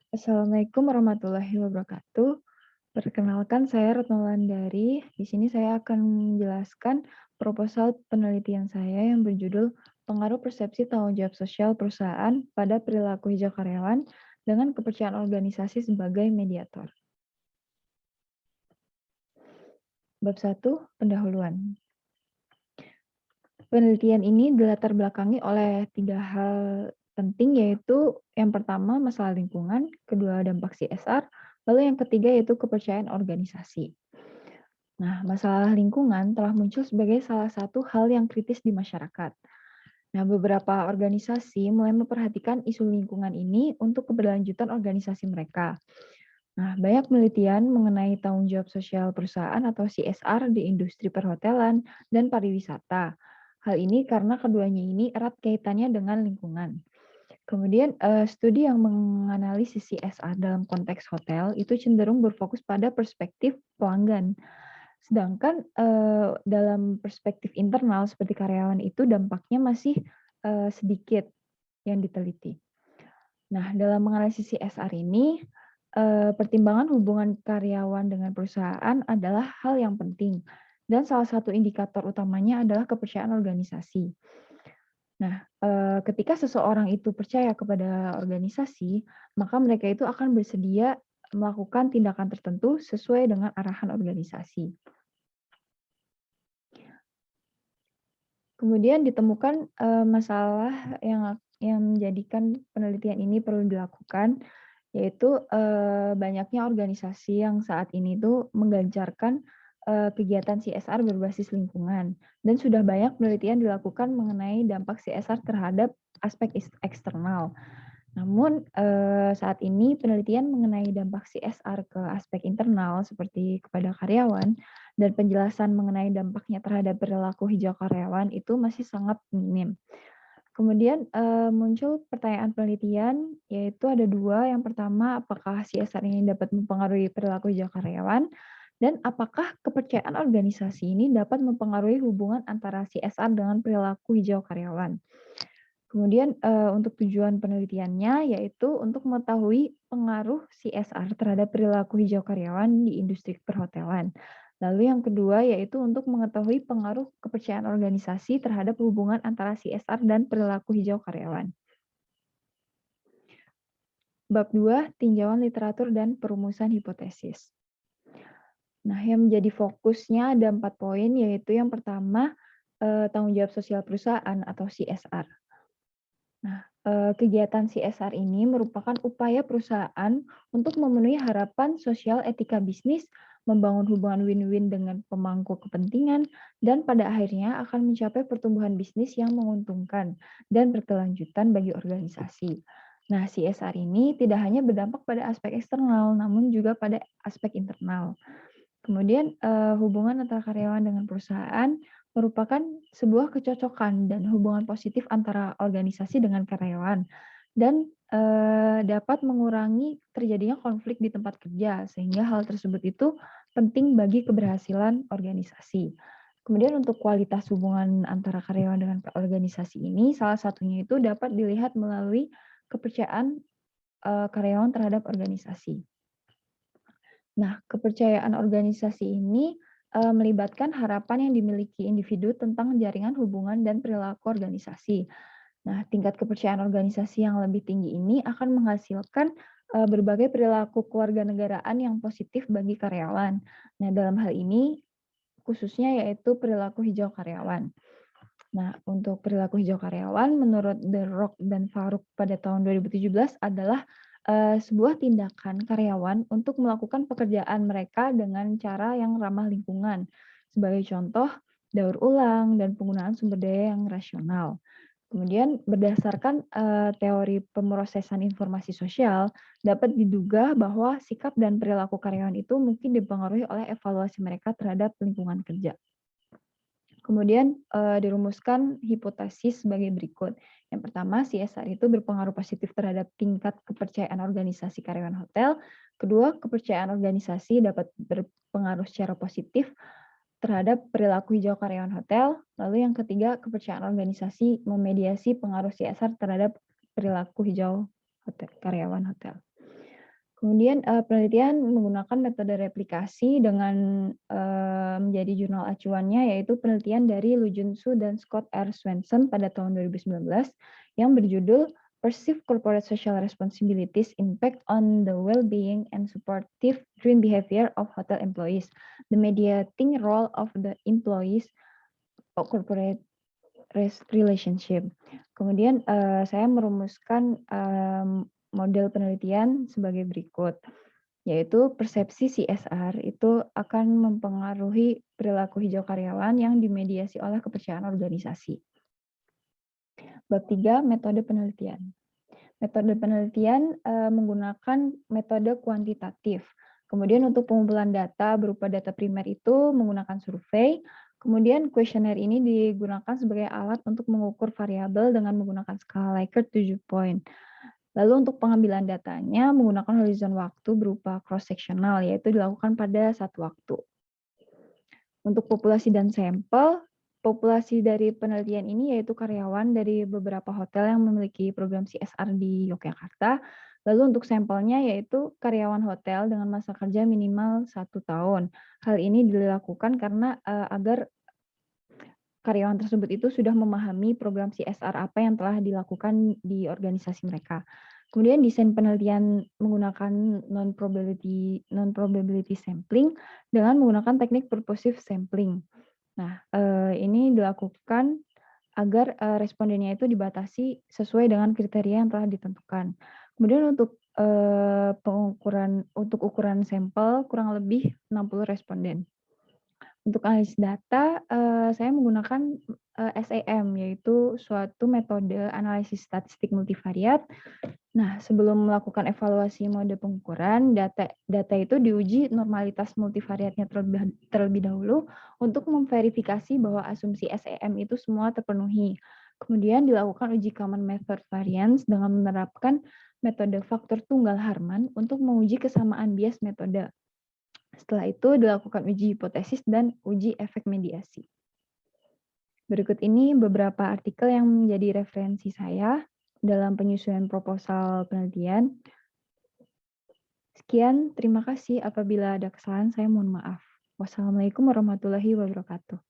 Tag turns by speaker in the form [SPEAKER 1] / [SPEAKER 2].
[SPEAKER 1] Assalamualaikum warahmatullahi wabarakatuh. Perkenalkan saya Retno Wulandari. Di sini saya akan menjelaskan proposal penelitian saya yang berjudul Pengaruh Persepsi Tanggung Jawab Sosial Perusahaan pada Perilaku Hijau Karyawan dengan Kepercayaan Organisasi sebagai Mediator. Bab 1, Pendahuluan. Penelitian ini dilatar belakangi oleh 3 hal penting, yaitu yang pertama masalah lingkungan, kedua dampak CSR, lalu yang ketiga yaitu kepercayaan organisasi. Nah, masalah lingkungan telah muncul sebagai salah satu hal yang kritis di masyarakat. Nah, beberapa organisasi mulai memperhatikan isu lingkungan ini untuk keberlanjutan organisasi mereka. Nah, banyak penelitian mengenai tanggung jawab sosial perusahaan atau CSR di industri perhotelan dan pariwisata. Hal ini karena keduanya ini erat kaitannya dengan lingkungan. Kemudian, studi yang menganalisis CSR dalam konteks hotel itu cenderung berfokus pada perspektif pelanggan. Sedangkan, dalam perspektif internal seperti karyawan itu dampaknya masih, sedikit yang diteliti. Nah, dalam menganalisis CSR ini, pertimbangan hubungan karyawan dengan perusahaan adalah hal yang penting, dan salah satu indikator utamanya adalah kepercayaan organisasi. Nah, ketika seseorang itu percaya kepada organisasi, maka mereka itu akan bersedia melakukan tindakan tertentu sesuai dengan arahan organisasi. Kemudian ditemukan, masalah yang menjadikan penelitian ini perlu dilakukan, yaitu, banyaknya organisasi yang saat ini tuh menggencarkan, kegiatan CSR berbasis lingkungan, dan sudah banyak penelitian dilakukan mengenai dampak CSR terhadap aspek eksternal. Namun, saat ini penelitian mengenai dampak CSR ke aspek internal seperti kepada karyawan dan penjelasan mengenai dampaknya terhadap perilaku hijau karyawan itu masih sangat minim. Kemudian, muncul pertanyaan penelitian, yaitu ada 2. Yang pertama, apakah CSR ini dapat mempengaruhi perilaku hijau karyawan? Dan apakah kepercayaan organisasi ini dapat mempengaruhi hubungan antara CSR dengan perilaku hijau karyawan? Kemudian, untuk tujuan penelitiannya, yaitu untuk mengetahui pengaruh CSR terhadap perilaku hijau karyawan di industri perhotelan. Lalu yang kedua, yaitu untuk mengetahui pengaruh kepercayaan organisasi terhadap hubungan antara CSR dan perilaku hijau karyawan. Bab 2, tinjauan literatur dan perumusan hipotesis. Nah, yang menjadi fokusnya ada 4 poin, yaitu yang pertama, tanggung jawab sosial perusahaan atau CSR. Nah, kegiatan CSR ini merupakan upaya perusahaan untuk memenuhi harapan sosial etika bisnis, membangun hubungan win-win dengan pemangku kepentingan, dan pada akhirnya akan mencapai pertumbuhan bisnis yang menguntungkan dan berkelanjutan bagi organisasi. Nah, CSR ini tidak hanya berdampak pada aspek eksternal, namun juga pada aspek internal. Kemudian, hubungan antara karyawan dengan perusahaan merupakan sebuah kecocokan dan hubungan positif antara organisasi dengan karyawan dan, dapat mengurangi terjadinya konflik di tempat kerja, sehingga hal tersebut itu penting bagi keberhasilan organisasi. Kemudian untuk kualitas hubungan antara karyawan dengan organisasi ini, salah satunya itu dapat dilihat melalui kepercayaan, karyawan terhadap organisasi. Nah, kepercayaan organisasi ini, melibatkan harapan yang dimiliki individu tentang jaringan hubungan dan perilaku organisasi. Nah, tingkat kepercayaan organisasi yang lebih tinggi ini akan menghasilkan, berbagai perilaku kewarganegaraan yang positif bagi karyawan. Nah, dalam hal ini khususnya yaitu perilaku hijau karyawan. Nah, untuk perilaku hijau karyawan menurut The Rock dan Farouk pada tahun 2017 adalah, sebuah tindakan karyawan untuk melakukan pekerjaan mereka dengan cara yang ramah lingkungan. Sebagai contoh, daur ulang dan penggunaan sumber daya yang rasional. Kemudian berdasarkan, teori pemrosesan informasi sosial, dapat diduga bahwa sikap dan perilaku karyawan itu mungkin dipengaruhi oleh evaluasi mereka terhadap lingkungan kerja. Kemudian, dirumuskan hipotesis sebagai berikut. Yang pertama, CSR itu berpengaruh positif terhadap tingkat kepercayaan organisasi karyawan hotel. Kedua, kepercayaan organisasi dapat berpengaruh secara positif terhadap perilaku hijau karyawan hotel. Lalu yang ketiga, kepercayaan organisasi memediasi pengaruh CSR terhadap perilaku hijau karyawan hotel. Kemudian, penelitian menggunakan metode replikasi dengan, menjadi jurnal acuannya yaitu penelitian dari Lu Junsu dan Scott R. Swenson pada tahun 2019 yang berjudul "Perceived Corporate Social Responsibilities Impact on the Well-being and Supportive Green Behavior of Hotel Employees: The Mediating Role of the Employees of Corporate Relationship." Kemudian, saya merumuskan, model penelitian sebagai berikut, yaitu persepsi CSR itu akan mempengaruhi perilaku hijau karyawan yang dimediasi oleh kepercayaan organisasi. Bab 3, metode penelitian. Metode penelitian, menggunakan metode kuantitatif. Kemudian untuk pengumpulan data berupa data primer itu menggunakan survei, kemudian kuesioner ini digunakan sebagai alat untuk mengukur variabel dengan menggunakan skala Likert 7 poin. Lalu untuk pengambilan datanya menggunakan horizon waktu berupa cross-sectional, yaitu dilakukan pada satu waktu. Untuk populasi dan sampel, populasi dari penelitian ini yaitu karyawan dari beberapa hotel yang memiliki program CSR di Yogyakarta. Lalu untuk sampelnya yaitu karyawan hotel dengan masa kerja minimal 1 tahun. Hal ini dilakukan karena agar karyawan tersebut itu sudah memahami program CSR apa yang telah dilakukan di organisasi mereka. Kemudian desain penelitian menggunakan non-probability sampling dengan menggunakan teknik purposive sampling. Nah, ini dilakukan agar, respondennya itu dibatasi sesuai dengan kriteria yang telah ditentukan. Kemudian untuk ukuran sampel kurang lebih 60 responden. Untuk analisis data, saya menggunakan, SAM, yaitu suatu metode analisis statistik multivariat. Nah, sebelum melakukan evaluasi mode pengukuran, data itu diuji normalitas multivariatnya terlebih dahulu untuk memverifikasi bahwa asumsi SAM itu semua terpenuhi. Kemudian dilakukan uji common method variance dengan menerapkan metode faktor tunggal Harman untuk menguji kesamaan bias metode. Setelah itu dilakukan uji hipotesis dan uji efek mediasi. Berikut ini beberapa artikel yang menjadi referensi saya dalam penyusunan proposal penelitian. Sekian, terima kasih. Apabila ada kesalahan, saya mohon maaf. Wassalamualaikum warahmatullahi wabarakatuh.